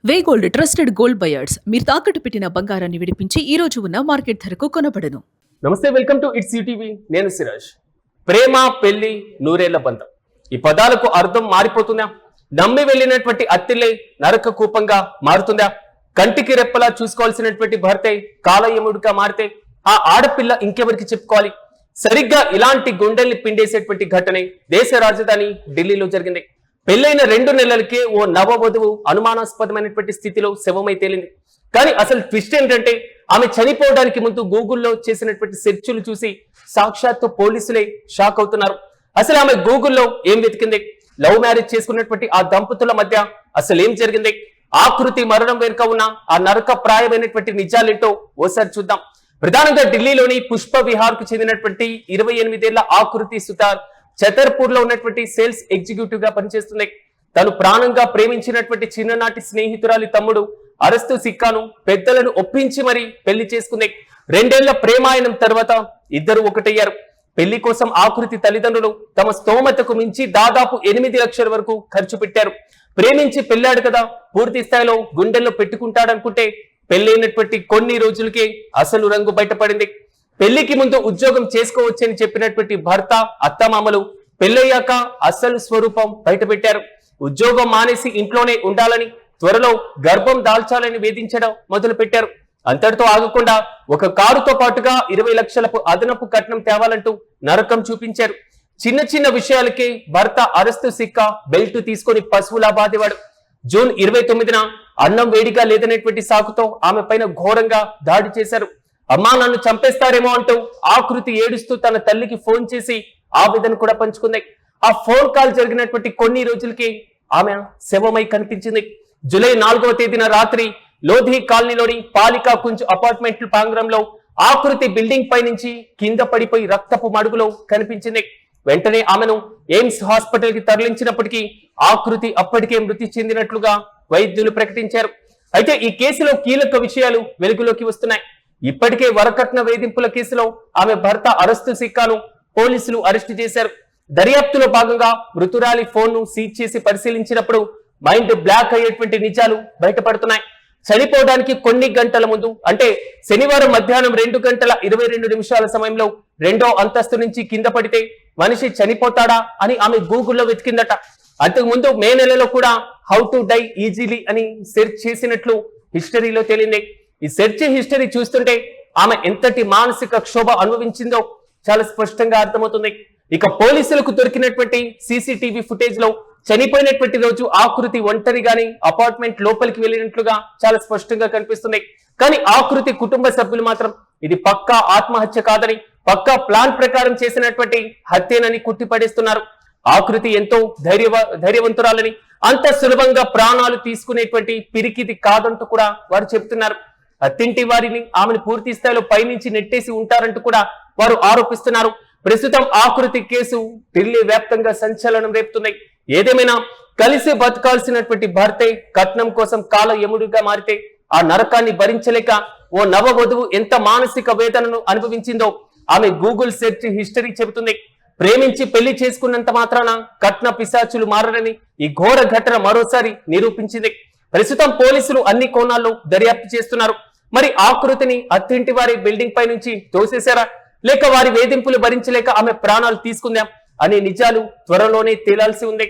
వే gold trusted gold buyers మీరు తాకట్టు పెట్టిన బంగారాన్ని విడిపించి ఈ రోజు ఉన్న మార్కెట్ ధరకు కొనబడను. నమస్తే, వెల్కమ్ టు ఇట్స్ యూటీవీ. నేను సిరాజ్. ప్రేమ, పెళ్లి, నూరేళ్ల బంధం, ఈ పదాలకు అర్థం మారిపోతుందా? నమ్మి వెళ్ళినటువంటి అత్తిల్లే నరక కూపంగా మారుతుందా? కంటికి రెప్పలా చూసుకోవాల్సినటువంటి భర్తే కాలయముడిగా మారితే ఆ ఆడపిల్ల ఇంకెవరికి చెప్పుకోవాలి? సరిగ్గా ఇలాంటి గుండెల్ని పిండేసేటువంటి ఘటనే దేశ రాజధాని ఢిల్లీలో జరిగింది. పెళ్లైన 2 నెలలకే ఓ నవవధువు అనుమానాస్పదమైనటువంటి స్థితిలో శవమై తేలింది. కానీ అసలు ట్విస్ట్ ఏంటంటే, ఆమె చనిపోవడానికి ముందు గూగుల్లో చేసినటువంటి సెర్చులు చూసి సాక్షాత్తు పోలీసులే షాక్ అవుతున్నారు. అసలు ఆమె గూగుల్లో ఏం వెతికింది? లవ్ మ్యారేజ్ చేసుకున్నటువంటి ఆ దంపతుల మధ్య అసలు ఏం జరిగింది? ఆకృతి మరణం వెనుక ఉన్న ఆ నరక ప్రాయమైనటువంటి నిజాలేంటో ఓసారి చూద్దాం. ప్రధానంగా ఢిల్లీలోని పుష్ప విహార్ కు చెందినటువంటి 28 ఏళ్ల ఆకృతి సుతార్ ఛతర్పూర్ లో ఉన్నటువంటి సేల్స్ ఎగ్జిక్యూటివ్ గా పనిచేస్తుంది. తను ప్రాణంగా ప్రేమించినటువంటి చిన్ననాటి స్నేహితురాలి తమ్ముడు అరెస్టు సిక్కాను పెద్దలను ఒప్పించి మరీ పెళ్లి చేసుకుంది. 2 ఏళ్ల ప్రేమాయణం తర్వాత ఇద్దరు ఒకటయ్యారు. పెళ్లి కోసం ఆకృతి తల్లిదండ్రులు తమ స్తోమతకు మించి దాదాపు 8 లక్షల వరకు ఖర్చు పెట్టారు. ప్రేమించి పెళ్ళాడు కదా, పూర్తి స్థాయిలో గుండెల్లో పెట్టుకుంటాడనుకుంటే పెళ్లైనటువంటి కొన్ని రోజులకే అసలు రంగు బయటపడింది. పెళ్లికి ముందు ఉద్యోగం చేసుకోవచ్చని చెప్పినటువంటి భర్త, అత్తమామలు పెళ్ళయ్యాక అసలు స్వరూపం బయటపెట్టారు. ఉద్యోగం మానేసి ఇంట్లోనే ఉండాలని, త్వరలో గర్భం దాల్చాలని వేధించడం మొదలు పెట్టారు. అంతటితో ఆగకుండా ఒక కారుతో పాటుగా 20 లక్షలకు అదనపు కట్నం తేవాలంటూ నరకం చూపించారు. చిన్న చిన్న విషయాలకే భర్త అరెస్టు సిక్క బెల్ట్ తీసుకొని పశువులా బాధేవాడు. జూన్ 29న అన్నం వేడిగా లేదనేటువంటి సాకుతో ఆమె పైన ఘోరంగా దాడి చేశారు. అమ్మా, నన్ను చంపేస్తారేమో అంటూ ఆకృతి ఏడుస్తూ తన తల్లికి ఫోన్ చేసి ఆవేదన కూడా పంచుకుంది. ఆ ఫోన్ కాల్ జరిగినటువంటి కొన్ని రోజులకి ఆమె శవమై కనిపించింది. జూలై 4వ తేదీన రాత్రి లోధి కాలనీలోని పాలికా కుంజ్ అపార్ట్మెంట్ ప్రాంగణంలో ఆకృతి బిల్డింగ్ పై నుంచి కింద పడిపోయి రక్తపు మడుగులో కనిపించింది. వెంటనే ఆమెను ఎయిమ్స్ హాస్పిటల్ కి తరలించినప్పటికీ ఆకృతి అప్పటికే మృతి చెందినట్లుగా వైద్యులు ప్రకటించారు. అయితే ఈ కేసులో కీలక విషయాలు వెలుగులోకి వస్తున్నాయి. ఇప్పటికే వరకట్న వేధింపుల కేసులో ఆమె భర్త అరెస్టు సిక్కాను పోలీసులు అరెస్టు చేశారు. దర్యాప్తులో భాగంగా మృతురాలి ఫోన్ ను సీజ్ చేసి పరిశీలించినప్పుడు మైండ్ బ్లాక్ అయ్యేటువంటి నిజాలు బయటపడుతున్నాయి. చనిపోవడానికి కొన్ని గంటల ముందు, అంటే శనివారం మధ్యాహ్నం 2:22 సమయంలో 2వ అంతస్తు నుంచి కింద పడితే మనిషి చనిపోతాడా అని ఆమె గూగుల్లో వెతికిందట. అంతకు ముందు మే నెలలో కూడా హౌ టు డై ఈజీలీ అని సెర్చ్ చేసినట్లు హిస్టరీలో తేలింది. ఈ సెర్చ్ హిస్టరీ చూస్తుంటే ఆమె ఎంతటి మానసిక క్షోభ అనుభవించిందో చాలా స్పష్టంగా అర్థమవుతుంది. ఇక పోలీసులకు దొరికినటువంటి సీసీటీవీ ఫుటేజ్ లో చనిపోయినటువంటి రోజు ఆకృతి ఒంటరిగాని అపార్ట్మెంట్ లోపలికి వెళ్ళినట్లుగా చాలా స్పష్టంగా కనిపిస్తుంది. కానీ ఆకృతి కుటుంబ సభ్యులు మాత్రం ఇది పక్కా ఆత్మహత్య కాదని, పక్కా ప్లాన్ ప్రకారం చేసినటువంటి హత్యనని కుట్టిపడేస్తున్నారు. ఆకృతి ఎంతో ధైర్యవంతురాలని, అంత సులభంగా ప్రాణాలు తీసుకునేటువంటి పిరికిది కాదంటూ కూడా వారు చెప్తున్నారు. అత్తింటి వారిని ఆమెను పూర్తి స్థాయిలో పైనుంచి నెట్టేసి ఉంటారంటూ కూడా వారు ఆరోపిస్తున్నారు. ప్రస్తుతం ఆకృతి కేసు ఢిల్లీ వ్యాప్తంగా సంచలనం రేపుతున్నాయి. ఏదేమైనా కలిసి బతకాల్సినటువంటి భర్తే కట్నం కోసం కాల యముడిగా మారితే ఆ నరకాన్ని భరించలేక ఓ నవవధువు ఎంత మానసిక వేదనను అనుభవించిందో ఆమె గూగుల్ సెర్చ్ హిస్టరీ చెబుతుంది. ప్రేమించి పెళ్లి చేసుకున్నంత మాత్రాన కట్న పిశాచులు మారని ఈ ఘోర ఘటన మరోసారి నిరూపించింది. ప్రస్తుతం పోలీసులు అన్ని కోణాల్లో దర్యాప్తు చేస్తున్నారు. మరి ఆకృతిని అత్తింటి వారి బిల్డింగ్ పై నుంచి తోసేశారా, లేక వారి వేధింపులు భరించలేక ఆమె ప్రాణాలు తీసుకుందాం అనే నిజాలు త్వరలోనే తేలాల్సి ఉంది.